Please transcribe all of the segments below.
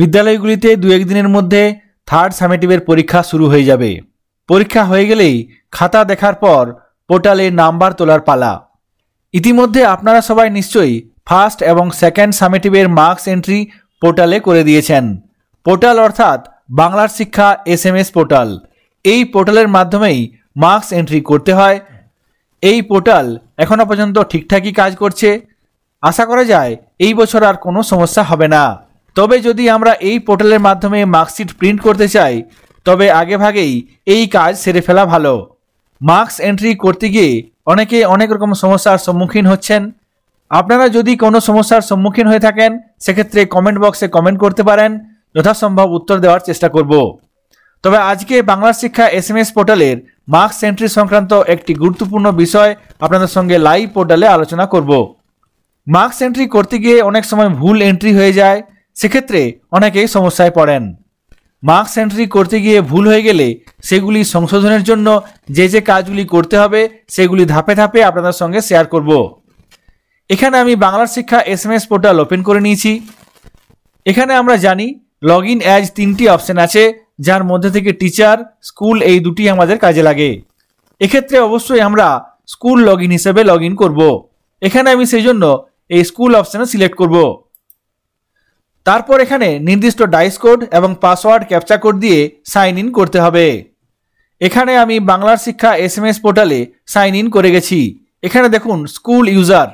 বিদ্যালয়গুলিতে 2-1 দিনের মধ্যে থার্ড সামেটিভের পরীক্ষা শুরু হয়ে যাবে। পরীক্ষা হয়ে গেলেই খাতা দেখার পর পোর্টালে নাম্বার তোলার পালা। ইতিমধ্যে আপনারা সবাই নিশ্চয়ই ফার্স্ট এবং সেকেন্ড সামেটিভের মার্কস এন্ট্রি পোর্টালে করে দিয়েছেন। পোর্টাল অর্থাৎ বাংলার শিক্ষা SMS পোর্টাল। এই পোর্টালের মাধ্যমেই মার্কস এন্ট্রি করতে হয়। এই পোর্টাল এখনও পর্যন্ত ঠিকঠাকই কাজ করছে। আশা করা যায় এই বছর আর কোনো সমস্যা হবে না। তবে যদি আমরা এই পোর্টালের মাধ্যমে মার্কশিট প্রিন্ট করতে চাই তবে আগেভাগেই এই কাজ সেরে ফেলা ভালো। মার্কস এন্ট্রি করতে গিয়ে অনেকে অনেক রকম সমস্যার সম্মুখীন হচ্ছেন। আপনারা যদি কোনো সমস্যার সম্মুখীন হয়ে থাকেন সেক্ষেত্রে কমেন্ট বক্সে কমেন্ট করতে পারেন, যথাসম্ভব উত্তর দেওয়ার চেষ্টা করব। তবে আজকে বাংলার শিক্ষা SMS পোর্টালের মার্কস এন্ট্রি সংক্রান্ত একটি গুরুত্বপূর্ণ বিষয় আপনাদের সঙ্গে লাইভ পোর্টালে আলোচনা করব। মার্কস এন্ট্রি করতে গিয়ে অনেক সময় ভুল এন্ট্রি হয়ে যায়, সেক্ষেত্রে অনেকেই সমস্যায় পড়েন। মার্কস এন্ট্রি করতে গিয়ে ভুল হয়ে গেলে সেগুলি সংশোধনের জন্য যে কাজগুলি করতে হবে সেগুলি ধাপে ধাপে আপনাদের সঙ্গে শেয়ার করব। এখানে আমি বাংলার শিক্ষা SMS পোর্টাল ওপেন করে নিয়েছি। এখানে আমরা জানি লগ ইন অ্যাজ 3টি অপশন আছে, যার মধ্যে থেকে টিচার, স্কুল এই দুটি আমাদের কাজে লাগে। এক্ষেত্রে অবশ্যই আমরা স্কুল লগ ইন হিসেবে লগ ইন করবো। এখানে আমি সেই জন্য এই স্কুল অপশানে সিলেক্ট করব। তারপর এখানে নির্দিষ্ট ডাইস কোড এবং পাসওয়ার্ড ক্যাপচা কোড দিয়ে সাইন ইন করতে হবে। এখানে আমি বাংলার শিক্ষা SMS পোর্টালে সাইন ইন করে গেছি। এখানে দেখুন স্কুল ইউজার,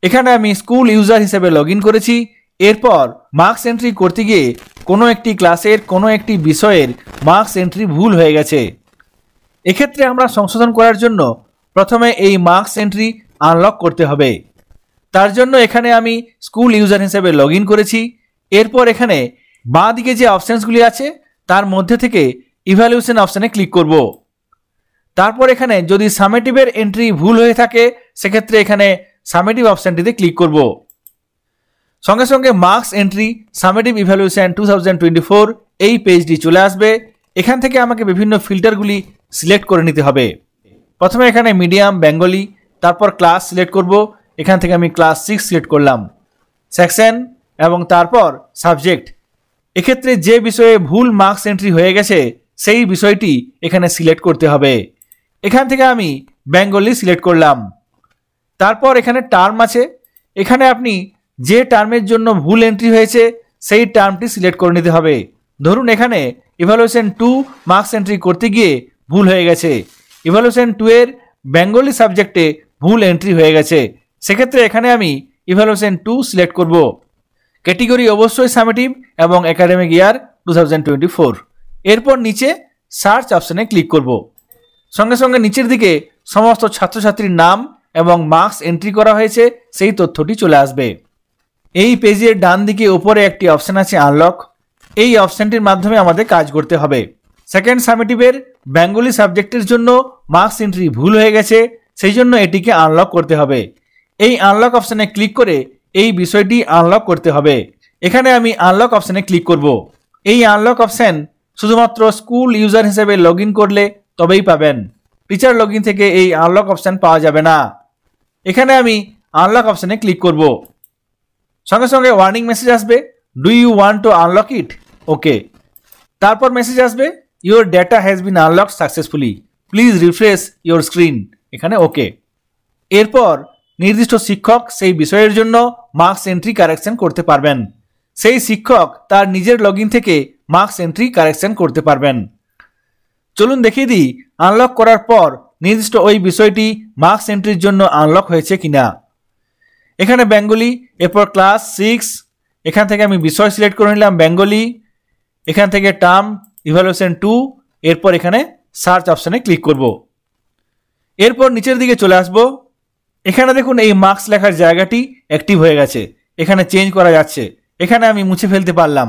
এখানে আমি স্কুল ইউজার হিসেবে লগ ইন করেছি। এরপর মার্কস এন্ট্রি করতে গিয়ে কোনো একটি ক্লাসের কোনো একটি বিষয়ের মার্কস এন্ট্রি ভুল হয়ে গেছে। এক্ষেত্রে আমরা সংশোধন করার জন্য প্রথমে এই মার্কস এন্ট্রি আনলক করতে হবে। তার জন্য এখানে আমি স্কুল ইউজার হিসেবে লগ ইন করেছি। এরপর এখানে বাঁ দিকে যে অপশানসগুলি আছে তার মধ্যে থেকে ইভ্যালুয়েশন অপশানে ক্লিক করব। তারপর এখানে যদি সামেটিভের এন্ট্রি ভুল হয়ে থাকে সেক্ষেত্রে এখানে সামেটিভ অপশানটিতে ক্লিক করব। সঙ্গে সঙ্গে মার্কস এন্ট্রি সামেটিভ ইভ্যালুয়েশন 2024 এই পেজটি চলে আসবে। এখান থেকে আমাকে বিভিন্ন ফিল্টারগুলি সিলেক্ট করে নিতে হবে। প্রথমে এখানে মিডিয়াম বেঙ্গলি, তারপর ক্লাস সিলেক্ট করব। এখান থেকে আমি ক্লাস 6 সিলেক্ট করলাম, সেকশন এবং তারপর সাবজেক্ট। এক্ষেত্রে যে বিষয়ে ভুল মার্কস এন্ট্রি হয়ে গেছে সেই বিষয়টি এখানে সিলেক্ট করতে হবে। এখান থেকে আমি বেঙ্গলি সিলেক্ট করলাম। তারপর এখানে টার্ম আছে, এখানে আপনি যে টার্মের জন্য ভুল এন্ট্রি হয়েছে সেই টার্মটি সিলেক্ট করে নিতে হবে। ধরুন এখানে ইভ্যালুয়েশন 2 মার্কস এন্ট্রি করতে গিয়ে ভুল হয়ে গেছে, ইভ্যালুয়েশন 2 এর বেঙ্গলি সাবজেক্টে ভুল এন্ট্রি হয়ে গেছে, সেক্ষেত্রে এখানে আমি ইভ্যালুয়েশন 2 সিলেক্ট করব। ক্যাটেগরি অবশ্যই সামেটিভ এবং একাডেমিক ইয়ার 2024। এরপর নিচে সার্চ অপশানে ক্লিক করব। সঙ্গে সঙ্গে নিচের দিকে সমস্ত ছাত্রছাত্রীর নাম এবং মার্কস এন্ট্রি করা হয়েছে সেই তথ্যটি চলে আসবে। এই পেজের ডান দিকে উপরে একটি অপশান আছে আনলক। এই অপশানটির মাধ্যমে আমাদের কাজ করতে হবে। সেকেন্ড সামেটিভের বেঙ্গলি সাবজেক্টের জন্য মার্কস এন্ট্রি ভুল হয়ে গেছে, সেই জন্য এটিকে আনলক করতে হবে। এই আনলক অপশানে ক্লিক করে এই বিষয়টি আনলক করতে হবে। এখানে আমি আনলক অপশানে ক্লিক করব। এই আনলক অপশান শুধুমাত্র স্কুল ইউজার হিসেবে লগ ইন করলে তবেই পাবেন, টিচার লগ ইন থেকে এই আনলক অপশান পাওয়া যাবে না। এখানে আমি আনলক অপশানে ক্লিক করব। সঙ্গে সঙ্গে ওয়ার্নিং মেসেজ আসবে, do you want to unlock it? Okay. তারপর মেসেজ আসবে, your data has been unlocked successfully, please refresh your screen. এখানে ওকে। এরপর নির্দিষ্ট শিক্ষক সেই বিষয়ের জন্য মার্কস এন্ট্রি কারেকশন করতে পারবেন। সেই শিক্ষক তার নিজের লগ ইন থেকে মার্কস এন্ট্রি কারেকশন করতে পারবেন। চলুন দেখিয়ে দিই আনলক করার পর নির্দিষ্ট ওই বিষয়টি মার্কস এন্ট্রির জন্য আনলক হয়েছে কিনা। এখানে বেঙ্গলি, এরপর ক্লাস 6, এখান থেকে আমি বিষয় সিলেক্ট করে নিলাম বেঙ্গলি, এখান থেকে টার্ম ইভ্যালুয়েশন 2, এরপর এখানে সার্চ অপশানে ক্লিক করব। এরপর নিচের দিকে চলে আসব। এখানে দেখুন এই মার্কস লেখার জায়গাটি অ্যাক্টিভ হয়ে গেছে, এখানে চেঞ্জ করা যাচ্ছে, এখানে আমি মুছে ফেলতে পারলাম।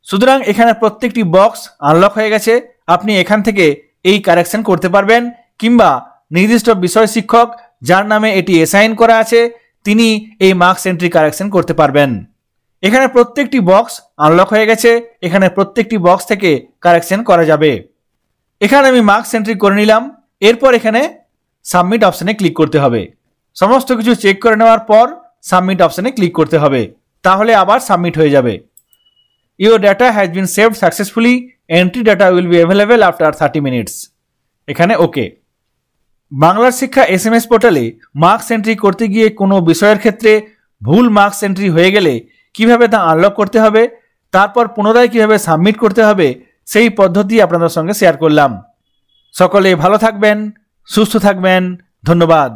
সুতরাং এখানে প্রত্যেকটি বক্স আনলক হয়ে গেছে। আপনি এখান থেকে এই কারেকশন করতে পারবেন, কিংবা নির্দিষ্ট বিষয় শিক্ষক যার নামে এটি অ্যাসাইন করা আছে তিনি এই মার্কস এন্ট্রি কারেকশন করতে পারবেন। এখানে প্রত্যেকটি বক্স আনলক হয়ে গেছে, এখানে প্রত্যেকটি বক্স থেকে কারেকশন করা যাবে। এখানে আমি মার্কস এন্ট্রি করে নিলাম। এরপর এখানে সাবমিট অপশানে ক্লিক করতে হবে। সমস্ত কিছু চেক করে নেওয়ার পর সাবমিট অপশানে ক্লিক করতে হবে, তাহলে আবার সাবমিট হয়ে যাবে। Your data has been saved successfully, entry data will be available after 30 minutes. এখানে ওকে। বাংলার শিক্ষা SMS পোর্টালে মার্কস এন্ট্রি করতে গিয়ে কোনো বিষয়ের ক্ষেত্রে ভুল মার্কস এন্ট্রি হয়ে গেলে কিভাবে তা আনলক করতে হবে, তারপর পুনরায় কিভাবে সাবমিট করতে হবে, সেই পদ্ধতি আপনাদের সঙ্গে শেয়ার করলাম। সকলে ভালো থাকবেন, সুস্থ থাকবেন। ধন্যবাদ।